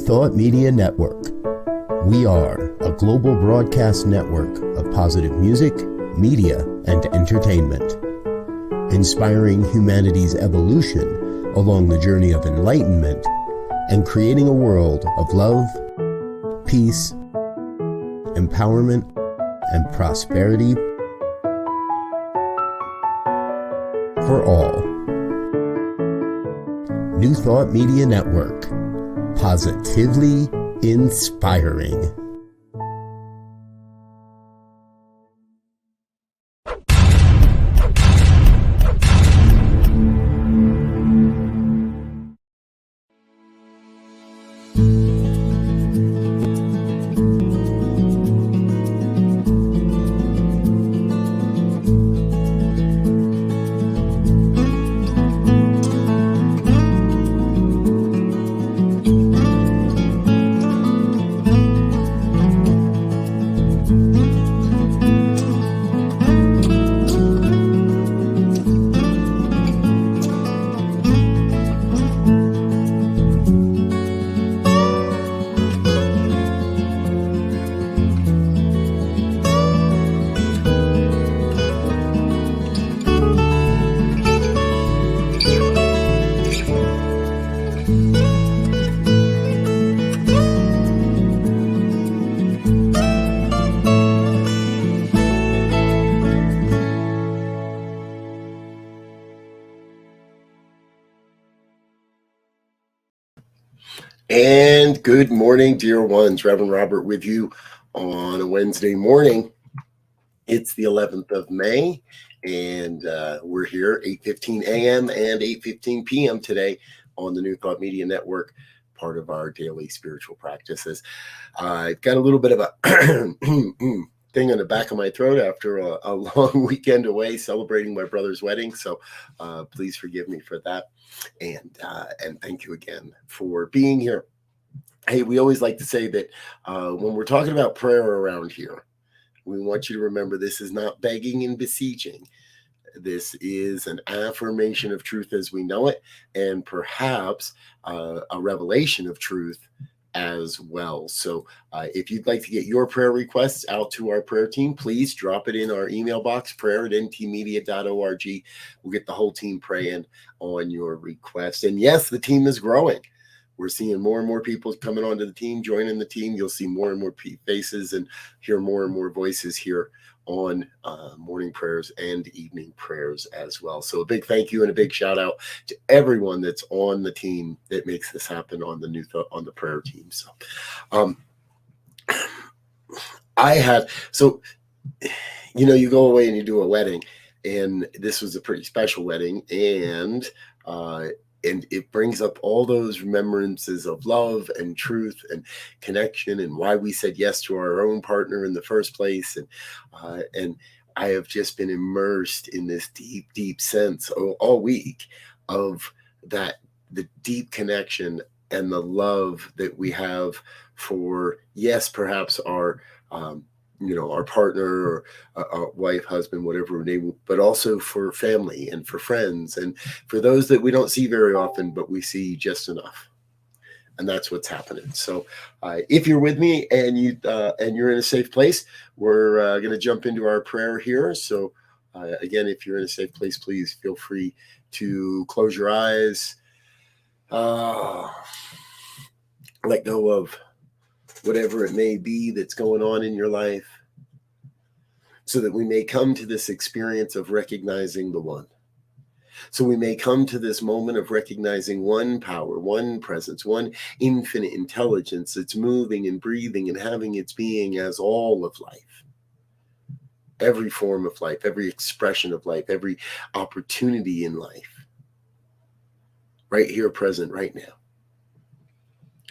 Thought Media Network. We are a global broadcast network of positive music, media, and entertainment, inspiring humanity's evolution along the journey of enlightenment and creating a world of love, peace, empowerment, and prosperity for all. New Thought Media Network. Positively inspiring. And good morning, dear ones. Reverend Robert with you on a Wednesday morning. It's the 11th of May, and we're here 8:15 a.m. and 8:15 p.m. today on the New Thought Media Network, part of our daily spiritual practices. I've got a little bit of a thing on the back of my throat after a long weekend away celebrating my brother's wedding, so please forgive me for that. And thank you again for being here. Hey, we always like to say that when we're talking about prayer around here, we want you to remember this is not begging and beseeching. This is an affirmation of truth as we know it, and perhaps a revelation of truth as well. So if you'd like to get your prayer requests out to our prayer team, please drop it in our email box, prayer@ntmedia.org. We'll get the whole team praying on your request. And yes, the team is growing. We're seeing more and more people coming onto the team, joining the team. You'll see more and more faces and hear more and more voices here on morning prayers and evening prayers as well. So a big thank you and a big shout out to everyone that's on the team that makes this happen on the prayer team. So you go away and you do a wedding, and this was a pretty special wedding, and it brings up all those remembrances of love and truth and connection and why we said yes to our own partner in the first place. And I have just been immersed in this deep, deep sense all week of that, the deep connection and the love that we have for, yes, perhaps our partner or our wife, husband, whatever name, but also for family and for friends and for those that we don't see very often, but we see just enough. And that's what's happening. So if you're with me and you're in a safe place, we're going to jump into our prayer here. So again, if you're in a safe place, please feel free to close your eyes, let go of whatever it may be that's going on in your life, so that we may come to this experience of recognizing the one. So we may come to this moment of recognizing one power, one presence, one infinite intelligence that's moving and breathing and having its being as all of life. Every form of life, every expression of life, every opportunity in life. Right here, present, right now.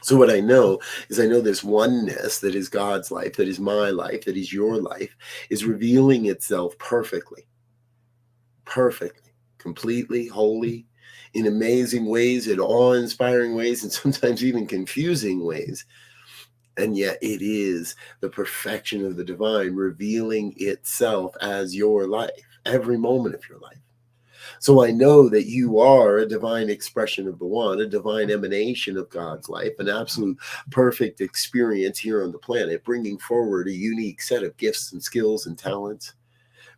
So what I know is this oneness that is God's life, that is my life, that is your life, is revealing itself perfectly, completely, wholly, in amazing ways, in awe-inspiring ways, and sometimes even confusing ways. And yet it is the perfection of the divine revealing itself as your life, every moment of your life. So I know that you are a divine expression of the one, a divine emanation of God's life, an absolute perfect experience here on the planet, bringing forward a unique set of gifts and skills and talents,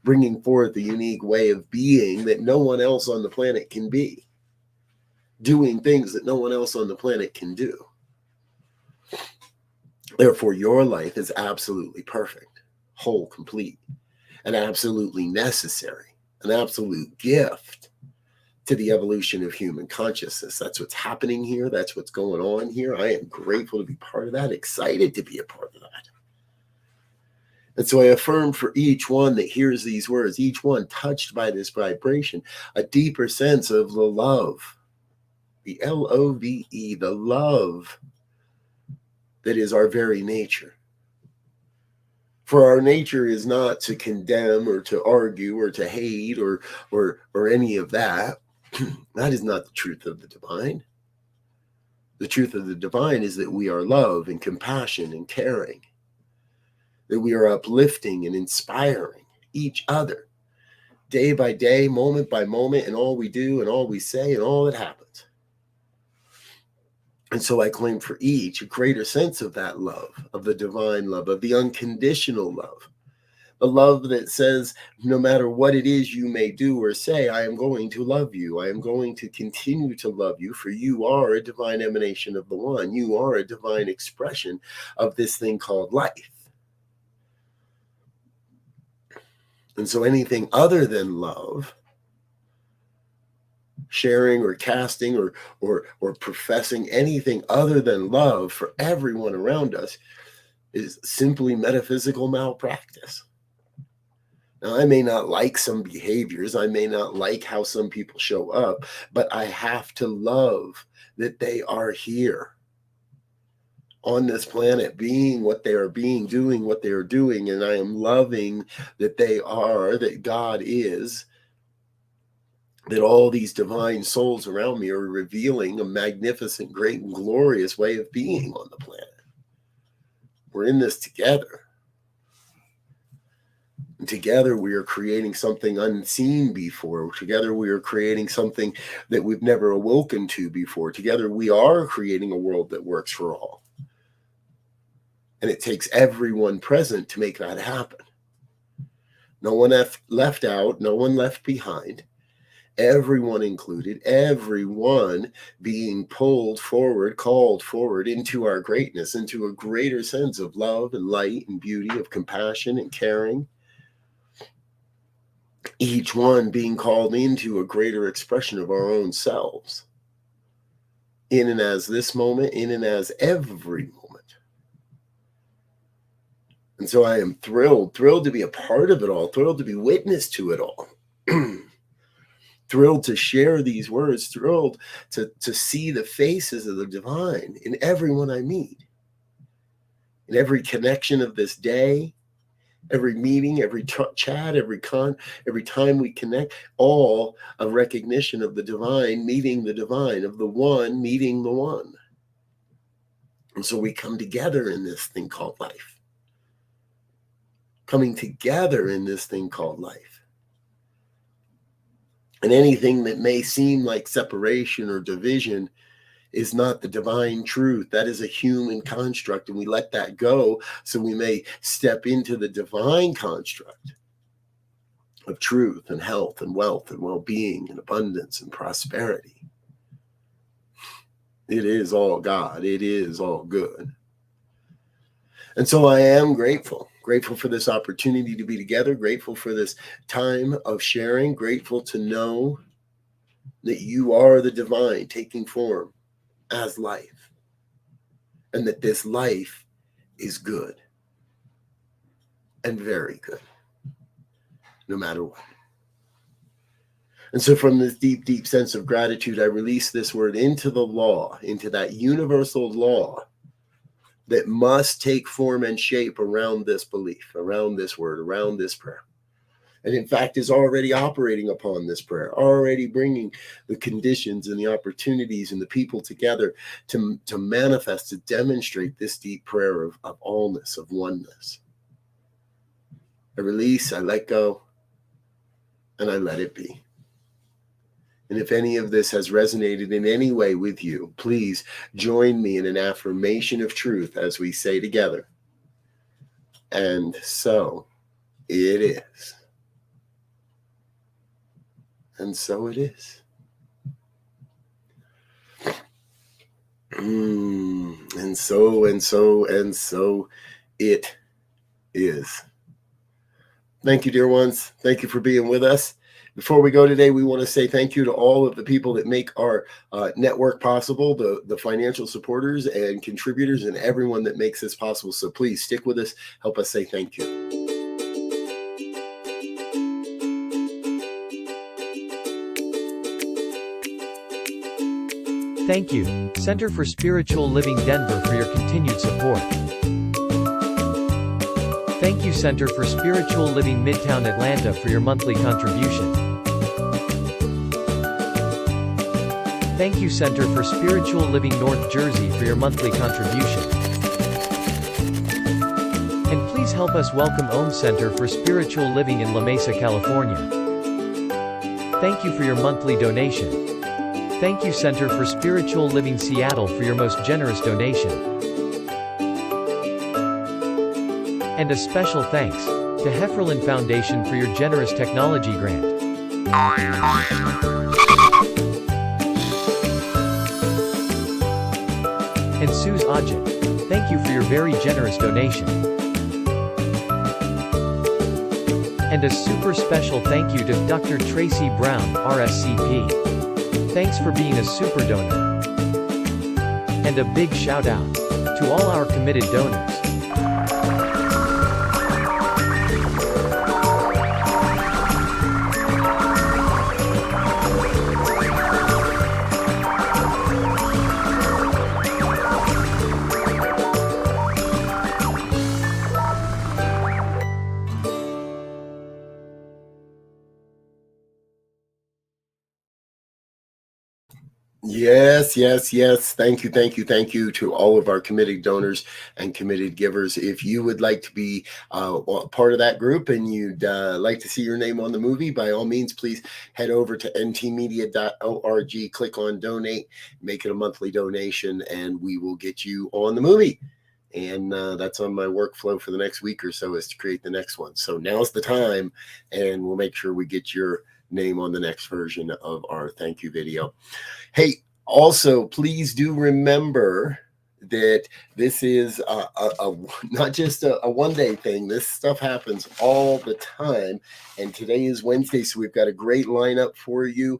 bringing forth a unique way of being that no one else on the planet can be, doing things that no one else on the planet can do. Therefore, your life is absolutely perfect, whole, complete, and absolutely necessary, an absolute gift to the evolution of human consciousness. That's what's happening here. That's what's going on here. I am grateful to be part of that, excited to be a part of that. And so I affirm for each one that hears these words, each one touched by this vibration, a deeper sense of the love, the L-O-V-E, the love that is our very nature. For our nature is not to condemn or to argue or to hate or any of that. That is not the truth of the divine. The truth of the divine is that we are love and compassion and caring, that we are uplifting and inspiring each other day by day, moment by moment, in all we do and all we say and all that happens. And so I claim for each a greater sense of that love, of the divine love, of the unconditional love, the love that says, no matter what it is you may do or say, I am going to love you. I am going to continue to love you, for you are a divine emanation of the one. You are a divine expression of this thing called life. And so anything other than love, sharing or casting or professing anything other than love for everyone around us is simply metaphysical malpractice. Now, I may not like some behaviors, I may not like how some people show up, but I have to love that they are here on this planet, being what they are being, doing what they are doing, and I am loving that they are, that God is, that all these divine souls around me are revealing a magnificent, great, and glorious way of being on the planet. We're in this together. And together we are creating something unseen before. Together we are creating something that we've never awoken to before. Together we are creating a world that works for all. And it takes everyone present to make that happen. No one left out, no one left behind. Everyone included, everyone being pulled forward, called forward into our greatness, into a greater sense of love and light and beauty, of compassion and caring. Each one being called into a greater expression of our own selves, in and as this moment, in and as every moment. And so I am thrilled to be a part of it all, thrilled to be witness to it all. Thrilled to share these words, thrilled to see the faces of the divine in everyone I meet, in every connection of this day, every meeting, every chat, every time we connect, all a recognition of the divine meeting the divine, of the one meeting the one. And so we come together in this thing called life. Coming together in this thing called life. And anything that may seem like separation or division is not the divine truth. That is a human construct, and we let that go so we may step into the divine construct of truth and health and wealth and well-being and abundance and prosperity. It is all God. It is all good. And so I am grateful for this opportunity to be together, grateful for this time of sharing, grateful to know that you are the divine taking form as life, and that this life is good and very good, no matter what. And so from this deep, deep sense of gratitude, I release this word into the law, into that universal law that must take form and shape around this belief, around this word, around this prayer. And in fact, is already operating upon this prayer, already bringing the conditions and the opportunities and the people together to manifest, to demonstrate this deep prayer of allness, of oneness. I release, I let go, and I let it be. And if any of this has resonated in any way with you, please join me in an affirmation of truth as we say together, and so it is. And so it is. And so it is. Thank you, dear ones. Thank you for being with us. Before we go today, we want to say thank you to all of the people that make our network possible, the financial supporters and contributors and everyone that makes this possible. So please stick with us. Help us say thank you. Thank you, Center for Spiritual Living Denver, for your continued support. Thank you, Center for Spiritual Living Midtown Atlanta, for your monthly contribution. Thank you, Center for Spiritual Living North Jersey, for your monthly contribution. And please help us welcome Om Center for Spiritual Living in La Mesa, California. Thank you for your monthly donation. Thank you, Center for Spiritual Living Seattle, for your most generous donation. And a special thanks to Hefferlin Foundation for your generous technology grant. And Suze Ajit, thank you for your very generous donation. And a super special thank you to Dr. Tracy Brown, RSCP. Thanks for being a super donor. And a big shout out to all our committed donors. Yes. Thank you to all of our committed donors and committed givers. If you would like to be part of that group and you'd like to see your name on the movie, by all means, please head over to ntmedia.org, click on donate, make it a monthly donation, and we will get you on the movie. And that's on my workflow for the next week or so, is to create the next one. So now's the time, and we'll make sure we get your name on the next version of our thank you video. Hey, also, please do remember that this is not just a one-day thing. This stuff happens all the time. And today is Wednesday, so we've got a great lineup for you.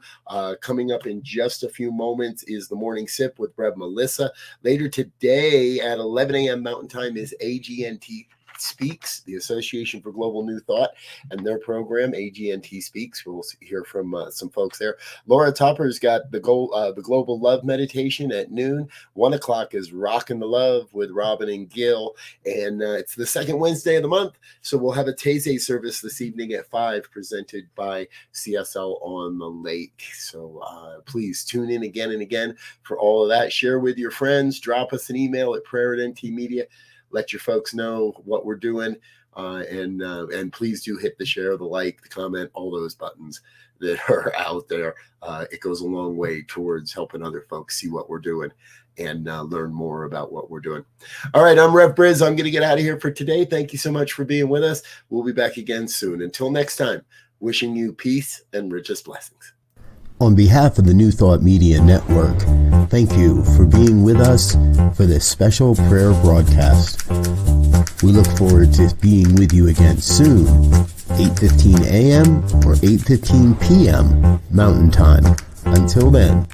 Coming up in just a few moments is the Morning Sip with Rev Melissa. Later today at 11 a.m. Mountain Time is AGNT Speaks, the Association for Global New Thought, and their program, AGNT Speaks. We'll hear from some folks there. Laura Topper's got the Global Love Meditation at noon. 1 o'clock is Rockin' the Love with Robin and Gil, and it's the second Wednesday of the month, so we'll have a Taizé service this evening at 5, presented by CSL on the Lake. So please tune in again and again for all of that. Share with your friends. Drop us an email at prayer@ntmedia. Let your folks know what we're doing, and please do hit the share, the like, the comment, all those buttons that are out there. It goes a long way towards helping other folks see what we're doing and learn more about what we're doing. All right, I'm Rev Brz. I'm going to get out of here for today. Thank you so much for being with us. We'll be back again soon. Until next time, wishing you peace and richest blessings. On behalf of the New Thought Media Network, thank you for being with us for this special prayer broadcast. We look forward to being with you again soon, 8:15 a.m. or 8:15 p.m. Mountain Time. Until then.